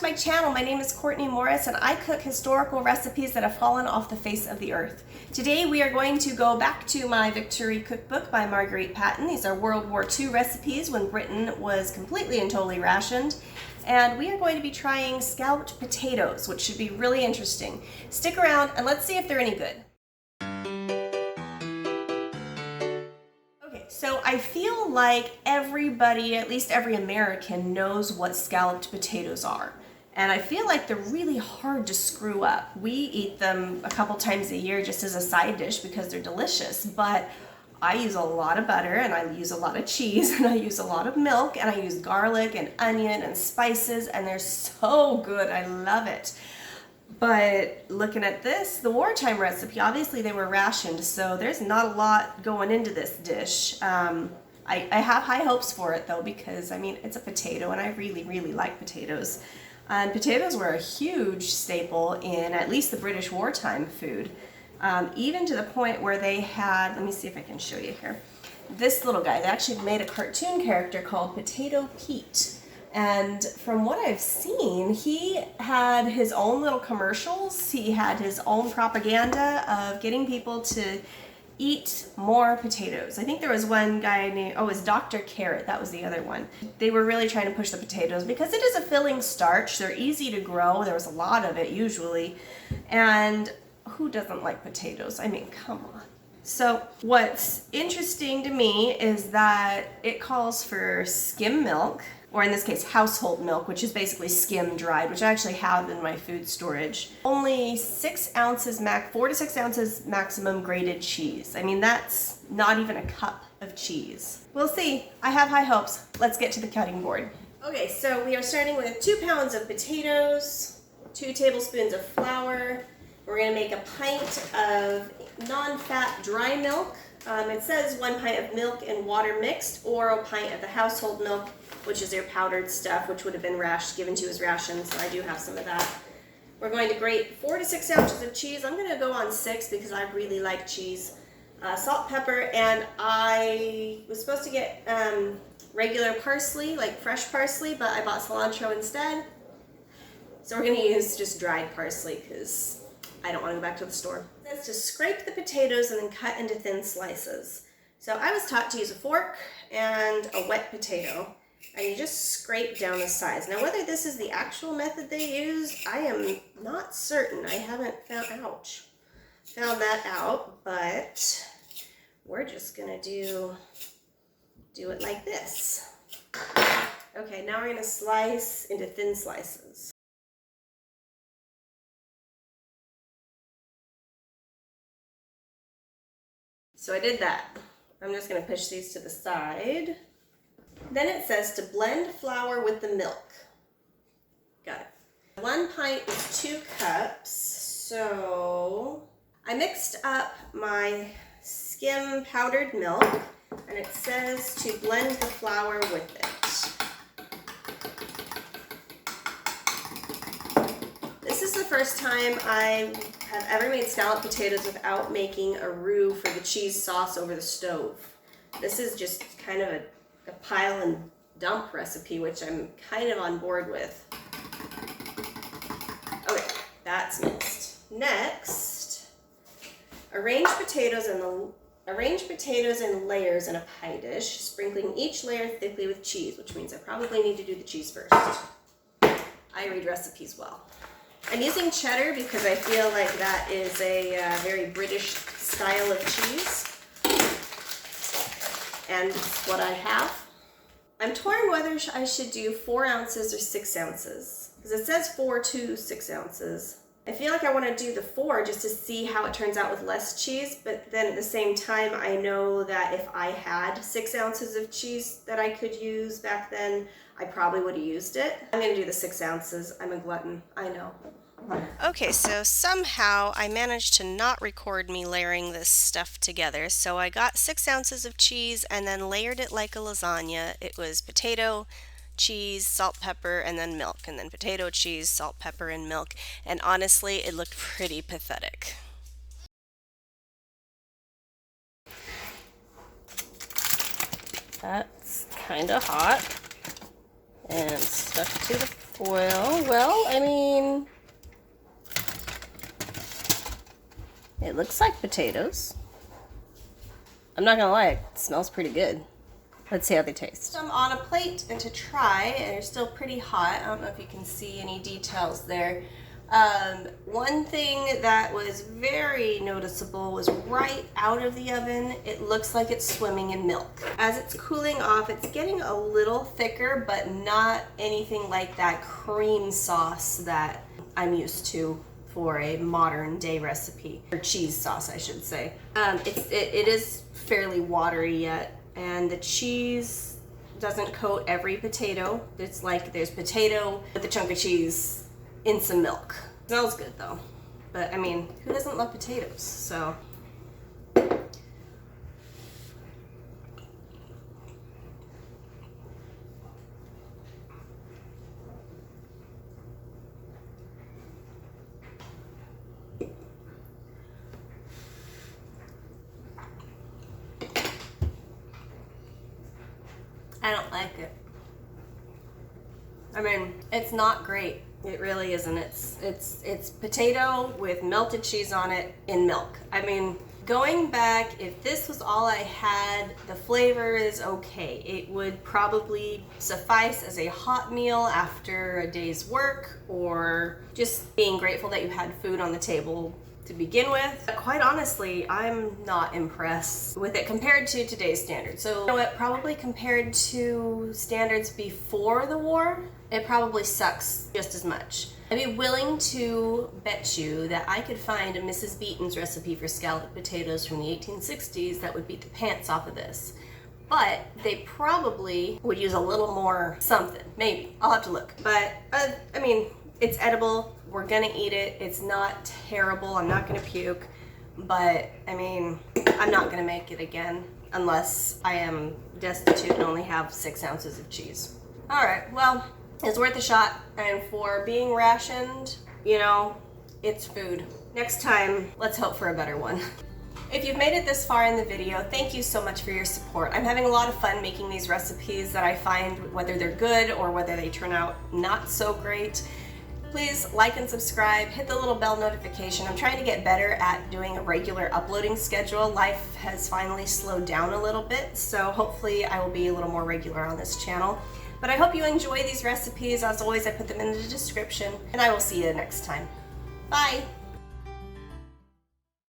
to my channel. My name is Courtney Morris and I cook historical recipes that have fallen off the face of the earth. Today we are going to go back to my Victory Cookbook by Marguerite Patton. These are World War II recipes when Britain was completely and totally rationed. And we are going to be trying scalloped potatoes, which should be really interesting. Stick around and let's see if they're any good. So I feel like everybody, at least every American, knows what scalloped potatoes are. And I feel like they're really hard to screw up. We eat them a couple times a year just as a side dish because they're delicious, but I use a lot of butter and I use a lot of cheese and I use a lot of milk and I use garlic and onion and spices and they're so good. I love it. But looking at this, the wartime recipe, obviously they were rationed, so there's not a lot going into this dish. I have high hopes for it though, because I mean, it's a potato and I really, really like potatoes. And potatoes were a huge staple in at least the British wartime food, even to the point where they had, let me see if I can show you here, this little guy, they actually made a cartoon character called Potato Pete. And from what I've seen, he had his own little commercials. He had his own propaganda of getting people to eat more potatoes. I think there was one guy named, oh, it was Dr. Carrot. That was the other one. They were really trying to push the potatoes because it is a filling starch. They're easy to grow. There was a lot of it usually. And who doesn't like potatoes? I mean, come on. So what's interesting to me is that it calls for skim milk, or in this case household milk, which is basically skim dried, which I actually have in my food storage. Only 6 ounces, 4 to 6 ounces maximum grated cheese. I mean, that's not even a cup of cheese. We'll see. I have high hopes. Let's get to the cutting board. Okay, so we are starting with 2 pounds of potatoes, 2 tablespoons of flour. We're gonna make a pint of non-fat dry milk. It says 1 pint of milk and water mixed, or a pint of the household milk, which is your powdered stuff, which would have been given to you as rations, so I do have some of that. We're going to grate 4 to 6 ounces of cheese. I'm gonna go on 6 because I really like cheese. Salt, pepper, and I was supposed to get regular parsley, like fresh parsley, but I bought cilantro instead. So we're gonna use just dried parsley because I don't want to go back to the store. It says to scrape the potatoes and then cut into thin slices. So I was taught to use a fork and a wet potato, and you just scrape down the sides. Now whether this is the actual method they use, I am not certain. I haven't found that out, but we're just gonna do it like this. Okay, now we're gonna slice into thin slices. So I did that. I'm just gonna push these to the side. Then it says to blend flour with the milk. Got it. 1 pint is 2 cups. So I mixed up my skim powdered milk, and it says to blend the flour with it. This is the first time I have ever made scalloped potatoes without making a roux for the cheese sauce over the stove. This is just kind of a pile and dump recipe, which I'm kind of on board with. Okay, that's mixed. Next, arrange potatoes in layers in a pie dish, sprinkling each layer thickly with cheese, which means I probably need to do the cheese first. I read recipes well. I'm using cheddar because I feel like that is a very British style of cheese, and it's what I have. I'm torn whether I should do 4 ounces or 6 ounces, because it says 4 to 6 ounces. I feel like I want to do the 4 just to see how it turns out with less cheese, but then at the same time I know that if I had 6 ounces of cheese that I could use back then, I probably would have used it. I'm going to do the 6 ounces. I'm a glutton, I know. Okay, so somehow I managed to not record me layering this stuff together. So I got 6 ounces of cheese and then layered it like a lasagna. It was potato, cheese, salt, pepper, and then milk. And then potato, cheese, salt, pepper, and milk. And honestly, it looked pretty pathetic. That's kind of hot and stuck to the Well, I mean, it looks like potatoes. I'm not gonna lie, it smells pretty good. Let's see how they taste. I'm on a plate and to try, and they're still pretty hot. I don't know if you can see any details there. One thing that was very noticeable was right out of the oven, it looks like it's swimming in milk. As it's cooling off, it's getting a little thicker, but not anything like that cream sauce that I'm used to for a modern day recipe, or cheese sauce, I should say. It is fairly watery yet, and the cheese doesn't coat every potato. It's like there's potato with a chunk of cheese in some milk. Smells good though, but I mean, who doesn't love potatoes? So. I don't like it. I mean, it's not great. It really isn't. It's potato with melted cheese on it in milk. I mean, going back, if this was all I had, the flavor is okay. It would probably suffice as a hot meal after a day's work, or just being grateful that you had food on the table to begin with. But quite honestly, I'm not impressed with it compared to today's standards. So, you know what, probably compared to standards before the war, it probably sucks just as much. I'd be willing to bet you that I could find a Mrs. Beaton's recipe for scalloped potatoes from the 1860s that would beat the pants off of this. But they probably would use a little more something, maybe. I'll have to look. But, I mean, it's edible. We're gonna eat it. It's not terrible. I'm not gonna puke. But, I mean, I'm not gonna make it again unless I am destitute and only have 6 ounces of cheese. All right, well, it's worth a shot. And for being rationed, you know, it's food. Next time, let's hope for a better one. If you've made it this far in the video, thank you so much for your support. I'm having a lot of fun making these recipes that I find, whether they're good or whether they turn out not so great. Please like and subscribe, hit the little bell notification. I'm trying to get better at doing a regular uploading schedule. Life has finally slowed down a little bit, so hopefully I will be a little more regular on this channel. But I hope you enjoy these recipes. As always, I put them in the description, and I will see you next time. Bye!